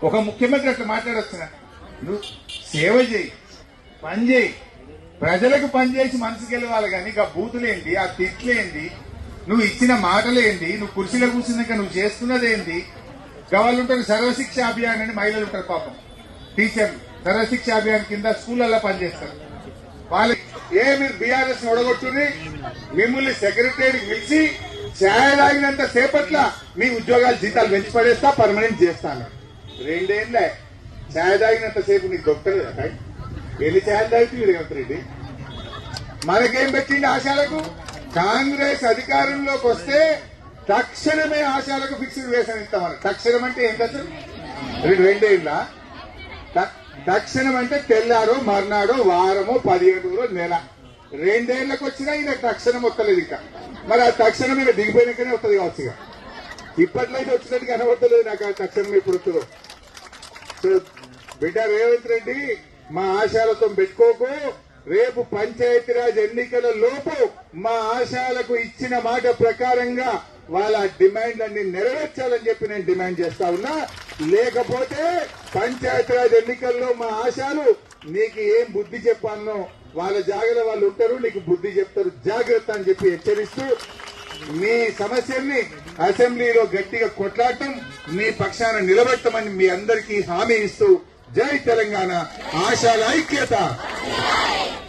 ఒక ముఖ్యమంత్రి అట్లా మాట్లాడొస్తున్నా. నువ్వు సేవ చేయి, పని చేయి, ప్రజలకు పనిచేసి మనసుకు వెళ్ళవాలి. కానీ ఇక బూతులేంటి, ఆ తిట్లేంటి, నువ్వు ఇచ్చిన మాటలేంటి, నువ్వు కుర్చీలో కూర్చున్నాక నువ్వు చేస్తున్నదేంటి? వాళ్ళు ఉంటారు సర్వశిక్ష అభియాన్ అని మహిళలు ఉంటారు పాపం, టీచర్లు సర్వశిక్ష అభియాన్ కింద స్కూళ్ళల్లో పనిచేస్తారు. వాళ్ళు మీరు బీఆర్ఎస్ ఒడగొట్టుని మిమ్మల్ని సెక్రటరీకి పిలిచి ఛాయ్ తాగినంత సేపట్ల మీ ఉద్యోగాలు జీతాలు పెంచి పడేస్తా, పర్మనెంట్ చేస్తాను. 2 ఏళ్ళే ఛాయ్ తాగినంత సేపు నీకు దొక్కలేదు కదా. ఎన్ని ఛాయ్ తాగుతుంది రేవంత్ రెడ్డి? మనకేం పెట్టింది ఆశాలకు? కాంగ్రెస్ అధికారంలోకి వస్తే తక్షణమే ఆశాలకు ఫిక్స్డ్ వేతనం ఇస్తామని. తక్షణం అంటే ఏంటి అసలు? 2 ఏళ్ళ తక్షణం అంటే తెల్లారో మర్నాడో వారమో 15 రోజులు నెల. 2 ఏళ్లకు వచ్చినా ఈయన తక్షణం వస్తలేదు. ఇక మరి ఆ తక్షణం ఇక దిగిపోయినాకనే వస్తుంది కావచ్చు. ఇక ఇప్పట్లో అయితే వచ్చినట్టు కనబడతలేదు నాకు ఆ తక్షణం ఎప్పుడు వస్తుందో. సో బిడ్డ రేవంత్ రెడ్డి, మా ఆశాలతో పెట్టుకోకు. రేపు పంచాయతీరాజ్ ఎన్నికల లోపు మా ఆశాలకు ఇచ్చిన మాట ప్రకారంగా వాళ్ళ డిమాండ్లన్నీ నెరవేర్చాలని చెప్పి నేను డిమాండ్ చేస్తా ఉన్నా. లేకపోతే పంచాయతీరాజ్ ఎన్నికల్లో మా ఆశాలు నీకు ఏం బుద్ధి చెప్పాలనో వాళ్ళ జాగ్రత్త వాళ్ళు ఉంటారు, నీకు బుద్ధి చెప్తారు, జాగ్రత్త అని చెప్పి హెచ్చరిస్తూ మీ సమస్యల్ని అసెంబ్లీలో గట్టిగా కొట్లాడటం, మీ పక్షాన నిలబెట్టమని మీ అందరికీ హామీ ఇస్తూ జై తెలంగాణ, ఆశాల ఐక్యత.